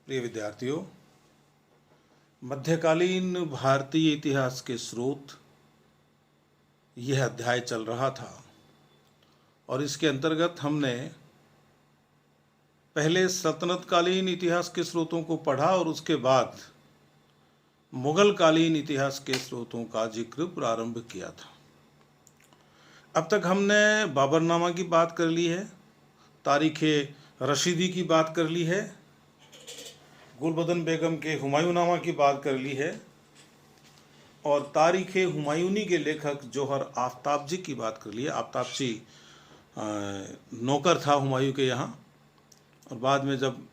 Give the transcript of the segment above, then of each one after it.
प्रिय विद्यार्थियों, मध्यकालीन भारतीय इतिहास के स्रोत यह अध्याय चल रहा था और इसके अंतर्गत हमने पहले सल्तनतकालीन इतिहास के स्रोतों को पढ़ा और उसके बाद मुगल कालीन इतिहास के स्रोतों का जिक्र प्रारंभ किया था। अब तक हमने बाबरनामा की बात कर ली है, तारीख रशीदी की बात कर ली है, गुलबदन बेगम के हुमायूंनामा की बात कर ली है और तारीख हुमायूनी के लेखक जौहर आफ्ताबजी की बात कर ली है। आफ्ताबजी नौकर था हुमायूं के यहाँ और बाद में जब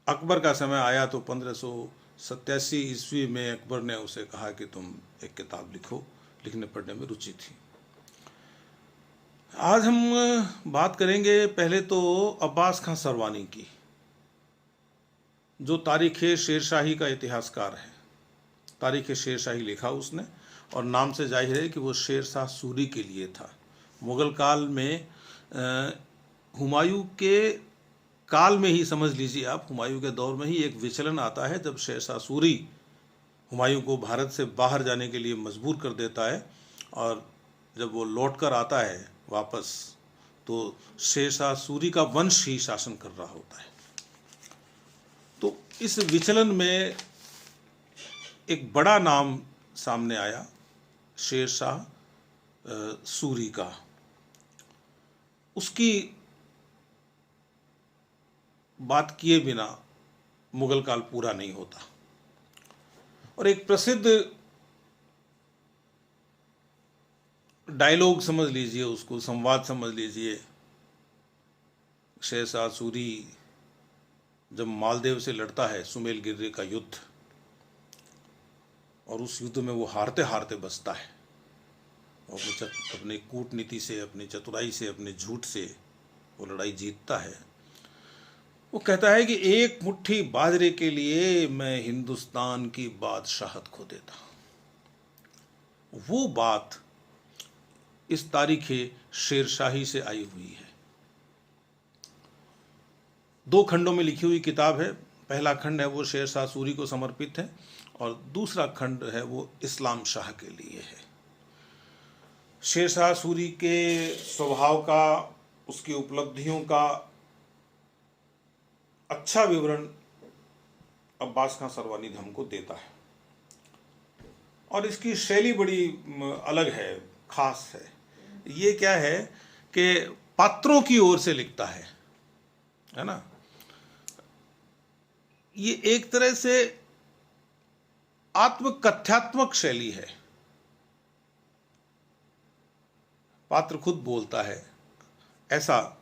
अकबर का समय आया तो 1587 ईस्वी में अकबर ने उसे कहा कि तुम एक किताब लिखो, लिखने पढ़ने में रुचि थी। आज हम बात करेंगे पहले तो अब्बास खां सरवानी की, जो तारीख शेरशाही का इतिहासकार है। तारीख शेरशाही लिखा उसने और नाम से जाहिर है कि वो शेरशाह सूरी के लिए था। मुगल काल में हुमायूं के काल में ही समझ लीजिए आप, हुमायूं के दौर में ही एक विचलन आता है जब शेरशाह सूरी हुमायूं को भारत से बाहर जाने के लिए मजबूर कर देता है और जब वो लौट कर आता है वापस तो शेरशाह सूरी का वंश ही शासन कर रहा होता है। तो इस विचलन में एक बड़ा नाम सामने आया, शेरशाह सूरी का। उसकी बात किए बिना मुगल काल पूरा नहीं होता और एक प्रसिद्ध डायलॉग समझ लीजिए, उसको संवाद समझ लीजिए। शेरशाह सूरी जब मालदेव से लड़ता है सुमेलगिरी का युद्ध और उस युद्ध में वो हारते हारते बचता है और अपनी कूटनीति से, अपनी चतुराई से, अपने झूठ से वो लड़ाई जीतता है। वो कहता है कि एक मुट्ठी बाजरे के लिए मैं हिंदुस्तान की बादशाहत खो देता। वो बात इस तारीख शेरशाही से आई हुई है। 2 खंडों में लिखी हुई किताब है। पहला खंड है वो शेरशाह सूरी को समर्पित है और दूसरा खंड है वो इस्लाम शाह के लिए है। शेरशाह सूरी के स्वभाव का, उसकी उपलब्धियों का अच्छा विवरण अब्बास खां सरवानी हमको देता है और इसकी शैली बड़ी अलग है, खास है। ये क्या है कि पात्रों की ओर से लिखता है ना। ये एक तरह से आत्मकथ्यात्मक शैली है। पात्र खुद बोलता है, ऐसा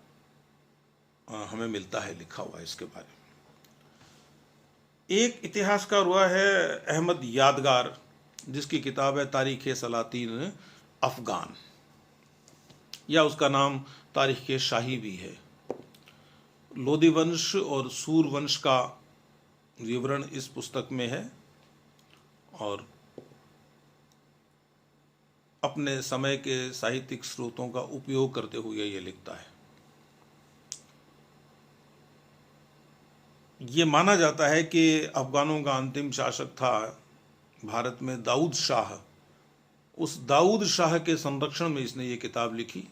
हमें मिलता है लिखा हुआ इसके बारे में। एक इतिहासकार हुआ है अहमद यादगार, जिसकी किताब है तारीख सलातीन अफगान, या उसका नाम तारीख शाही भी है। लोदी वंश और सूर वंश का विवरण इस पुस्तक में है और अपने समय के साहित्यिक स्रोतों का उपयोग करते हुए ये लिखता है। ये माना जाता है कि अफगानों का अंतिम शासक था भारत में दाऊद शाह। उस दाऊद शाह के संरक्षण में इसने ये किताब लिखी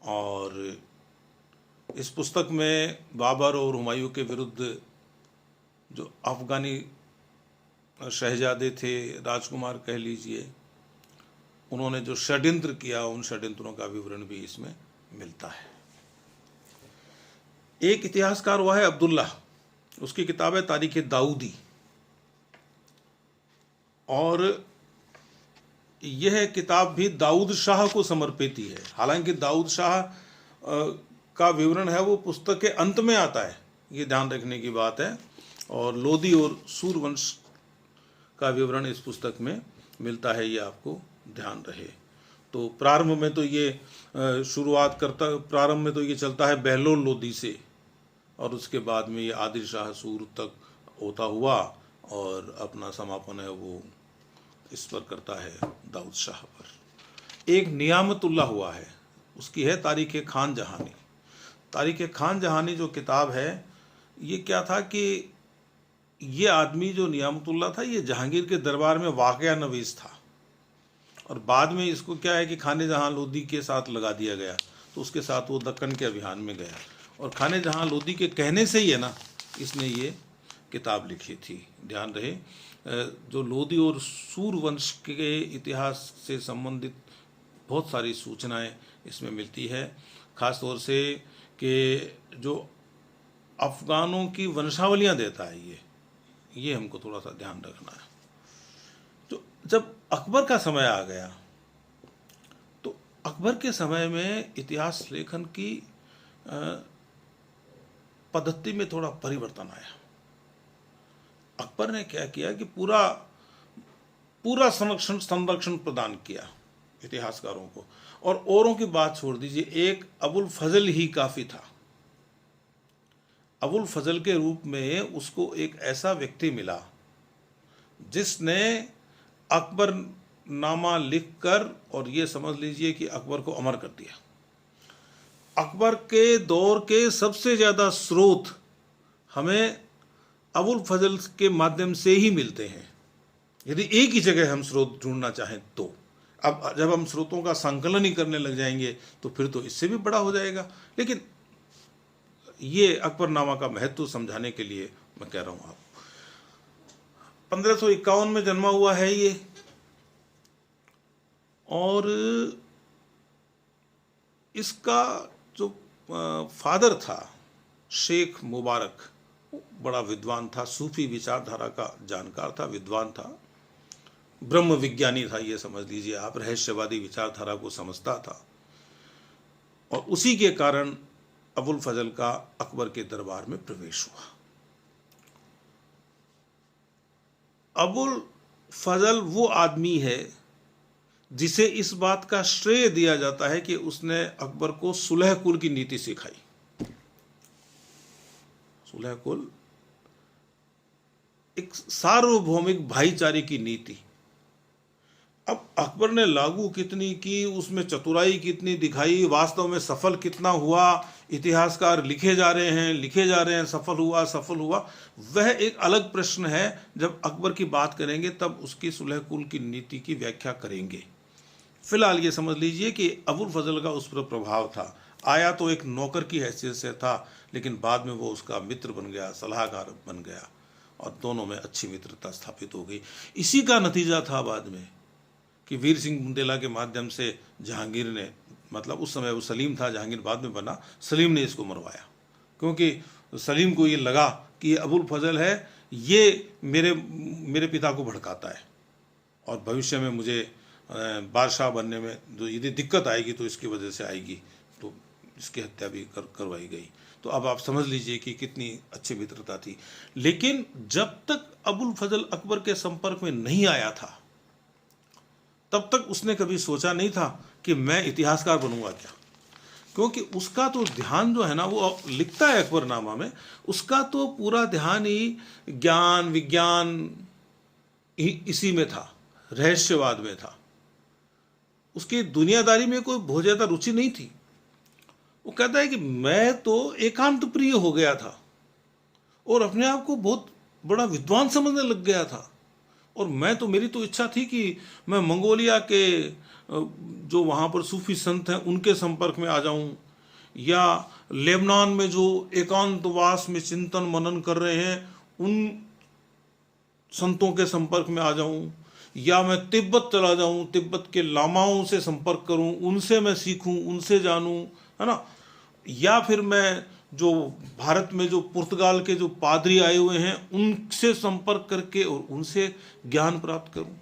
और इस पुस्तक में बाबर और हुमायूं के विरुद्ध जो अफगानी शहजादे थे, राजकुमार कह लीजिए, उन्होंने जो षड्यंत्र किया, उन षड्यंत्रों का विवरण भी इसमें मिलता है। एक इतिहासकार हुआ है अब्दुल्ला, उसकी किताब है तारीख दाऊदी और यह किताब भी दाऊद शाह को समर्पित ही है। हालांकि दाऊद शाह का विवरण है वो पुस्तक के अंत में आता है, ये ध्यान रखने की बात है, और लोदी और सूरवंश का विवरण इस पुस्तक में मिलता है, ये आपको ध्यान रहे। तो प्रारंभ में तो ये प्रारंभ में तो ये चलता है बहलोल लोदी से और उसके बाद में ये आदिल शाह सूर तक होता हुआ और अपना समापन है वो इस पर करता है दाऊद शाह पर। एक नियामतुल्लाह हुआ है, उसकी है तारीख खान जहानी। तारीख खान जहानी जो किताब है ये क्या था कि ये आदमी जो नियामतुल्ला था ये जहांगीर के दरबार में वाक़या नवीस था, और बाद में इसको क्या है कि खाने जहां लोधी के साथ लगा दिया गया, तो उसके साथ वो दक्कन के अभियान में गया, और खाने जहां लोधी के कहने से ही है ना इसने ये किताब लिखी थी। ध्यान रहे, जो लोधी और सूरवंश के इतिहास से संबंधित बहुत सारी सूचनाएं इसमें मिलती है, ख़ास तौर से कि जो अफ़गानों की वंशावलियां देता है ये हमको थोड़ा सा ध्यान रखना है। तो जब अकबर का समय आ गया तो अकबर के समय में इतिहास लेखन की पद्धति में थोड़ा परिवर्तन आया। अकबर ने क्या किया कि पूरा संरक्षण प्रदान किया इतिहासकारों को, और औरों की बात छोड़ दीजिए, एक अबुल फजल ही काफ़ी था। अबुल फजल के रूप में उसको एक ऐसा व्यक्ति मिला जिसने अकबर नामा लिखकर, और ये समझ लीजिए कि अकबर को अमर कर दिया। अकबर के दौर के सबसे ज़्यादा स्रोत हमें अबुल फजल के माध्यम से ही मिलते हैं, यदि एक ही जगह हम स्रोत ढूंढना चाहें तो। अब जब हम स्रोतों का संकलन ही करने लग जाएंगे तो फिर तो इससे भी बड़ा हो जाएगा, लेकिन ये अकबरनामा का महत्व समझाने के लिए मैं कह रहा हूँ। आप 1551 में जन्मा हुआ है ये, और इसका जो फादर था शेख मुबारक, बड़ा विद्वान था, सूफी विचारधारा का जानकार था, विद्वान था, ब्रह्म विज्ञानी था, ये समझ लीजिए आप, रहस्यवादी विचारधारा को समझता था, और उसी के कारण अबुल फजल का अकबर के दरबार में प्रवेश हुआ। अबुल फजल वो आदमी है जिसे इस बात का श्रेय दिया जाता है कि उसने अकबर को सुलह कुल की नीति सिखाई। सुलह कुल एक सार्वभौमिक भाईचारे की नीति। अब अकबर ने लागू कितनी की, उसमें चतुराई कितनी दिखाई, वास्तव में सफल कितना हुआ, इतिहासकार लिखे जा रहे हैं सफल हुआ, वह एक अलग प्रश्न है। जब अकबर की बात करेंगे तब उसकी सुलह कुल की नीति की व्याख्या करेंगे। फिलहाल ये समझ लीजिए कि अबुल फजल का उस पर प्रभाव था। आया तो एक नौकर की हैसियत से था, लेकिन बाद में वो उसका मित्र बन गया, सलाहकार बन गया, और दोनों में अच्छी मित्रता स्थापित हो गई। इसी का नतीजा था बाद में कि वीर सिंह बुंदेला के माध्यम से जहांगीर ने, मतलब उस समय वो सलीम था, जहांगीर बाद में बना, सलीम ने इसको मरवाया, क्योंकि सलीम को ये लगा कि ये अबुल फजल है, ये मेरे पिता को भड़काता है, और भविष्य में मुझे बादशाह बनने में जो यदि दिक्कत आएगी तो इसकी वजह से आएगी, तो इसकी हत्या भी करवाई गई। तो अब आप समझ लीजिए कि कितनी अच्छी मित्रता थी। लेकिन जब तक अबुल फजल अकबर के संपर्क में नहीं आया था, तब तक उसने कभी सोचा नहीं था कि मैं इतिहासकार बनूंगा क्या, क्योंकि उसका तो ध्यान जो है ना, वो लिखता है अकबरनामा में, उसका तो पूरा ध्यान ही ज्ञान विज्ञान इसी में था, रहस्यवाद में था। उसकी दुनियादारी में कोई बहुत ज़्यादा रुचि नहीं थी। वो कहता है कि मैं तो एकांत प्रिय हो गया था और अपने आप को बहुत बड़ा विद्वान समझने लग गया था, और मेरी तो इच्छा थी कि मैं मंगोलिया के जो वहाँ पर सूफी संत हैं उनके संपर्क में आ जाऊँ, या लेबनान में जो एकांतवास में चिंतन मनन कर रहे हैं उन संतों के संपर्क में आ जाऊँ, या मैं तिब्बत चला जाऊँ, तिब्बत के लामाओं से संपर्क करूँ, उनसे मैं सीखूँ, उनसे जानूँ, है ना, या फिर मैं जो भारत में जो पुर्तगाल के जो पादरी आए हुए हैं उनसे संपर्क करके और उनसे ज्ञान प्राप्त करूं।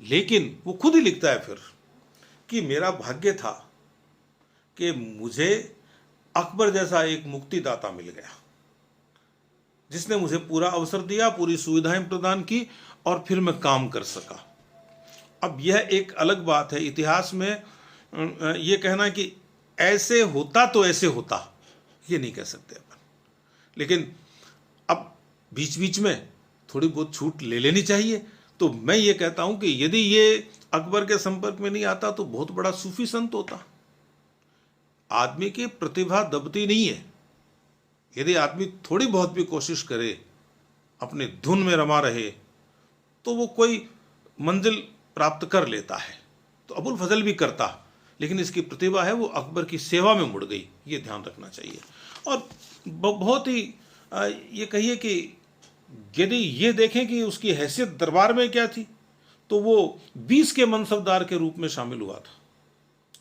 लेकिन वो खुद ही लिखता है फिर कि मेरा भाग्य था कि मुझे अकबर जैसा एक मुक्तिदाता मिल गया, जिसने मुझे पूरा अवसर दिया, पूरी सुविधाएं प्रदान की, और फिर मैं काम कर सका। अब यह एक अलग बात है। इतिहास में यह कहना कि ऐसे होता तो ऐसे होता, ये नहीं कह सकते अपन, लेकिन अब बीच बीच में थोड़ी बहुत छूट ले लेनी चाहिए। तो मैं ये कहता हूं कि यदि ये अकबर के संपर्क में नहीं आता तो बहुत बड़ा सूफी संत होता। आदमी की प्रतिभा दबती नहीं है, यदि आदमी थोड़ी बहुत भी कोशिश करे, अपने धुन में रमा रहे, तो वो कोई मंजिल प्राप्त कर लेता है। तो अबुल फजल भी करता, लेकिन इसकी प्रतिभा है वो अकबर की सेवा में मुड़ गई, ये ध्यान रखना चाहिए। और बहुत ही ये कहिए कि यदि ये देखें कि उसकी हैसियत दरबार में क्या थी, तो वो 20 के मनसबदार के रूप में शामिल हुआ था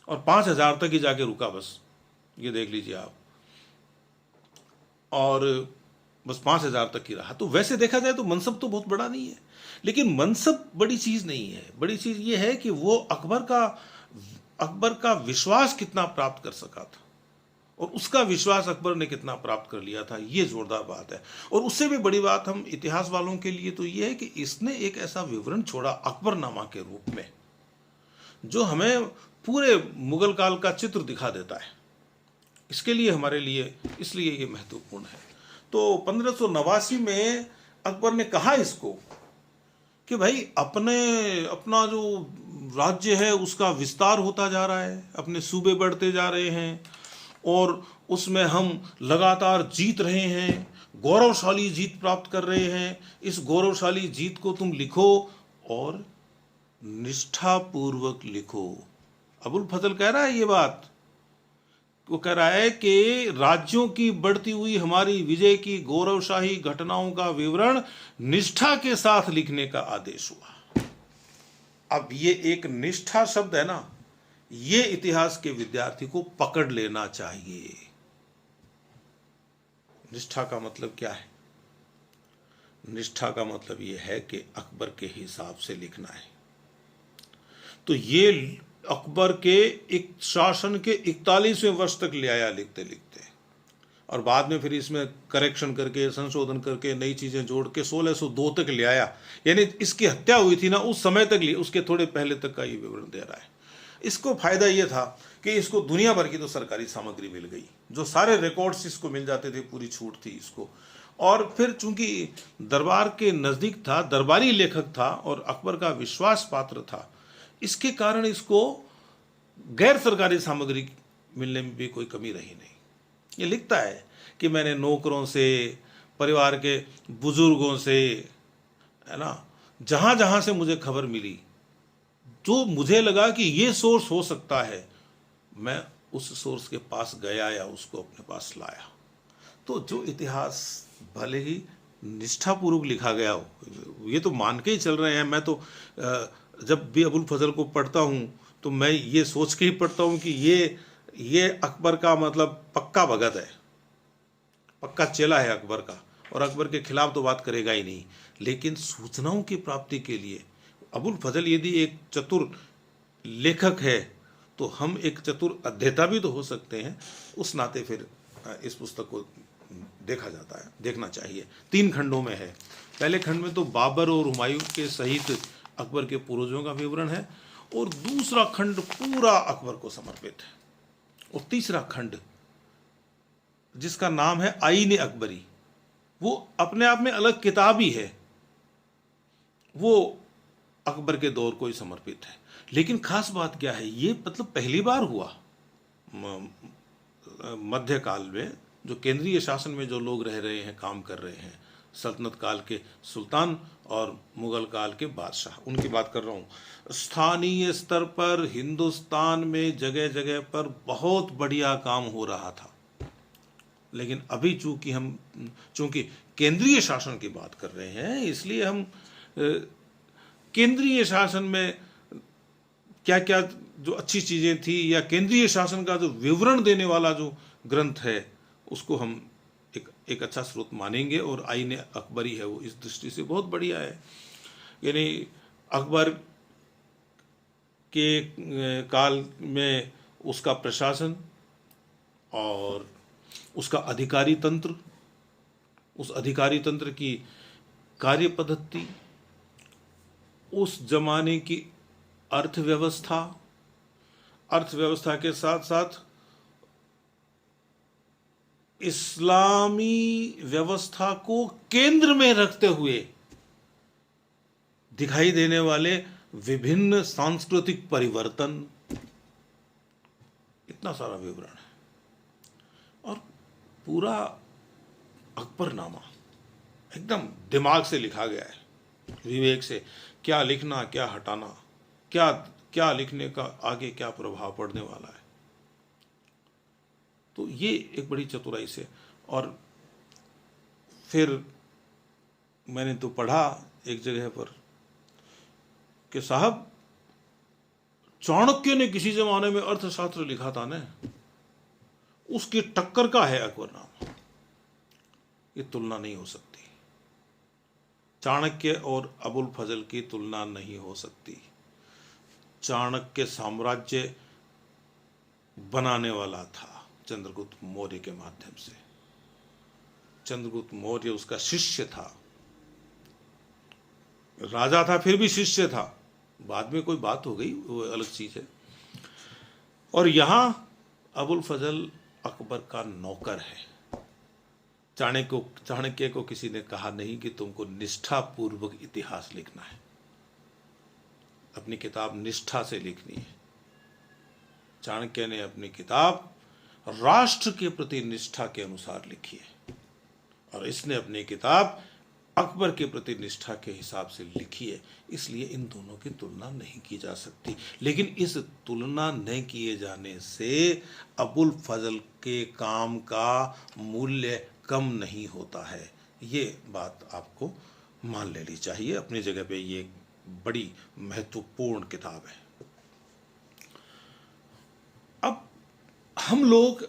और 5,000 तक ही जाके रुका, बस ये देख लीजिए आप, और बस 5,000 तक ही रहा। तो वैसे देखा जाए तो मनसब तो बहुत बड़ा नहीं है, लेकिन मनसब बड़ी चीज़ नहीं है। बड़ी चीज़ ये है कि वो अकबर का विश्वास कितना प्राप्त कर सका था, और उसका विश्वास अकबर ने कितना प्राप्त कर लिया था, ये जोरदार बात है। और उससे भी बड़ी बात हम इतिहास वालों के लिए तो ये है कि इसने एक ऐसा विवरण छोड़ा अकबरनामा के रूप में, जो हमें पूरे मुगल काल का चित्र दिखा देता है। इसके लिए हमारे लिए इसलिए ये महत्वपूर्ण है। तो 1589 में अकबर ने कहा इसको कि भाई अपना जो राज्य है उसका विस्तार होता जा रहा है, अपने सूबे बढ़ते जा रहे हैं, और उसमें हम लगातार जीत रहे हैं, गौरवशाली जीत प्राप्त कर रहे हैं। इस गौरवशाली जीत को तुम लिखो और निष्ठापूर्वक लिखो। अबुल फजल कह रहा है ये बात, वो कह रहा है कि राज्यों की बढ़ती हुई हमारी विजय की गौरवशाही घटनाओं का विवरण निष्ठा के साथ लिखने का आदेश हुआ। अब ये एक निष्ठा शब्द है ना, ये इतिहास के विद्यार्थी को पकड़ लेना चाहिए। निष्ठा का मतलब क्या है? निष्ठा का मतलब ये है कि अकबर के हिसाब से लिखना है। तो ये अकबर के एक शासन के 41वें वर्ष तक ले आया लिखते लिखते, और बाद में फिर इसमें करेक्शन करके, संशोधन करके, नई चीज़ें जोड़ के 1602 तक ले आया। यानी इसकी हत्या हुई थी ना, उस समय तक, उसके थोड़े पहले तक का ये विवरण दे रहा है। इसको फायदा ये था कि इसको दुनिया भर की तो सरकारी सामग्री मिल गई, जो सारे रिकॉर्ड्स इसको मिल जाते थे, पूरी छूट थी इसको। और फिर चूंकि दरबार के नज़दीक था, दरबारी लेखक था और अकबर का विश्वास पात्र था, इसके कारण इसको गैर सरकारी सामग्री मिलने में भी कोई कमी रही नहीं। ये लिखता है कि मैंने नौकरों से, परिवार के बुजुर्गों से, है ना, जहाँ जहाँ से मुझे खबर मिली, जो मुझे लगा कि ये सोर्स हो सकता है, मैं उस सोर्स के पास गया या उसको अपने पास लाया। तो जो इतिहास भले ही निष्ठापूर्वक लिखा गया हो, ये तो मान के ही चल रहे हैं। मैं तो जब भी अबुल फजल को पढ़ता हूँ तो मैं ये सोच के ही पढ़ता हूँ कि ये अकबर का मतलब पक्का भगत है, पक्का चेला है अकबर का, और अकबर के खिलाफ तो बात करेगा ही नहीं। लेकिन सूचनाओं की प्राप्ति के लिए अबुल फजल यदि एक चतुर लेखक है, तो हम एक चतुर अध्येता भी तो हो सकते हैं। उस नाते फिर इस पुस्तक को देखना चाहिए। 3 खंडों में है। पहले खंड में तो बाबर और हुमायूं के सहित अकबर के पूर्वजों का विवरण है, और दूसरा खंड पूरा अकबर को समर्पित है, और तीसरा खंड जिसका नाम है आईन अकबरी, वो अपने आप में अलग किताब ही है, वो अकबर के दौर को ही समर्पित है। लेकिन खास बात क्या है, ये मतलब पहली बार हुआ मध्यकाल में, जो केंद्रीय शासन में जो लोग रह रहे हैं, काम कर रहे हैं, सल्तनत काल के सुल्तान और मुगल काल के बादशाह, उनकी बात कर रहा हूँ। स्थानीय स्तर पर हिंदुस्तान में जगह जगह पर बहुत बढ़िया काम हो रहा था, लेकिन अभी चूंकि केंद्रीय शासन की बात कर रहे हैं, इसलिए हम केंद्रीय शासन में क्या क्या जो अच्छी चीज़ें थी, या केंद्रीय शासन का जो विवरण देने वाला जो ग्रंथ है, उसको हम एक अच्छा स्रोत मानेंगे। और आईन अकबरी है वो इस दृष्टि से बहुत बढ़िया है। यानी अकबर के काल में उसका प्रशासन और उसका अधिकारी तंत्र, उस अधिकारी तंत्र की कार्य पद्धति, उस जमाने की अर्थव्यवस्था के साथ साथ इस्लामी व्यवस्था को केंद्र में रखते हुए दिखाई देने वाले विभिन्न सांस्कृतिक परिवर्तन, इतना सारा विवरण है। और पूरा अकबरनामा एकदम दिमाग से लिखा गया है, विवेक से, क्या लिखना क्या हटाना, क्या क्या लिखने का आगे क्या प्रभाव पड़ने वाला है। तो ये एक बड़ी चतुराई से। और फिर मैंने तो पढ़ा एक जगह पर कि साहब चाणक्य ने किसी जमाने में अर्थशास्त्र लिखा था ना, उसकी टक्कर का है अकबरनामा। ये तुलना नहीं हो सकती, चाणक्य और अबुल फजल की तुलना नहीं हो सकती। चाणक्य साम्राज्य बनाने वाला था चंद्रगुप्त मौर्य के माध्यम से। चंद्रगुप्त मौर्य उसका शिष्य था, राजा था फिर भी शिष्य था, बाद में कोई बात हो गई वो अलग चीज है। और यहां अबुल फजल अकबर का नौकर है। चाणक्य को किसी ने कहा नहीं कि तुमको निष्ठापूर्वक इतिहास लिखना है, अपनी किताब निष्ठा से लिखनी है। चाणक्य ने अपनी किताब राष्ट्र के प्रति निष्ठा के अनुसार लिखी है, और इसने अपनी किताब अकबर के प्रति निष्ठा के हिसाब से लिखी है। इसलिए इन दोनों की तुलना नहीं की जा सकती। लेकिन इस तुलना न किए जाने से अबुल फजल के काम का मूल्य कम नहीं होता है। ये बात आपको मान लेनी चाहिए। अपनी जगह पे ये बड़ी महत्वपूर्ण किताब है। अब हम लोग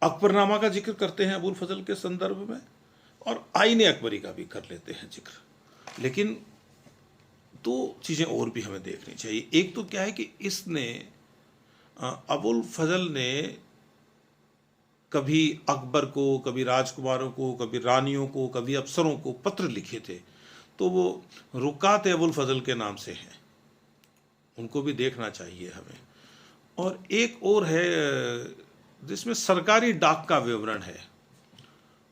अकबरनामा का जिक्र करते हैं अबुल फजल के संदर्भ में, और आईने अकबरी का भी कर लेते हैं जिक्र। लेकिन दो चीजें और भी हमें देखनी चाहिए। एक तो क्या है कि इसने अबुल फजल ने कभी अकबर को, कभी राजकुमारों को, कभी रानियों को, कभी अफसरों को पत्र लिखे थे, तो वो रुकात अबुल फजल के नाम से हैं, उनको भी देखना चाहिए हमें। और एक और है जिसमें सरकारी डाक का विवरण है,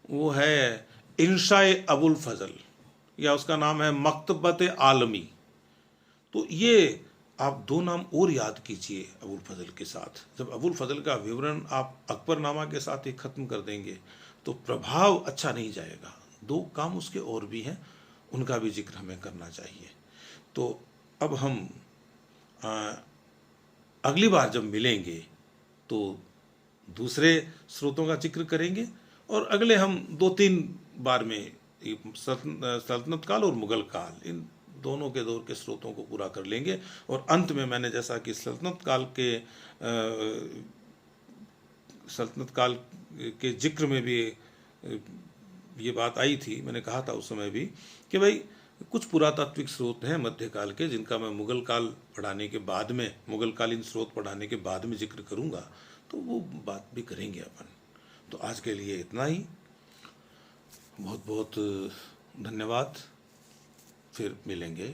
वो है इंशाए अबुल फजल, या उसका नाम है मकतबत आलमी। तो ये आप दो नाम और याद कीजिए अबुल फजल के साथ। जब अबुल फजल का विवरण आप अकबरनामा के साथ ही खत्म कर देंगे तो प्रभाव अच्छा नहीं जाएगा। दो काम उसके और भी हैं, उनका भी जिक्र हमें करना चाहिए। तो अब हम अगली बार जब मिलेंगे तो दूसरे स्रोतों का जिक्र करेंगे, और अगले हम 2-3 बार में सल्तनत काल और मुगल काल, इन दोनों के दौर के स्रोतों को पूरा कर लेंगे। और अंत में मैंने जैसा कि सल्तनत काल के जिक्र में भी ये बात आई थी, मैंने कहा था उस समय भी कि भाई कुछ पुरातात्विक स्रोत हैं मध्यकाल के जिनका मैं मुगल काल पढ़ाने के बाद में, मुगलकालीन स्रोत पढ़ाने के बाद में जिक्र करूंगा, तो वो बात भी करेंगे अपन। तो आज के लिए इतना ही। बहुत बहुत धन्यवाद। फिर मिलेंगे।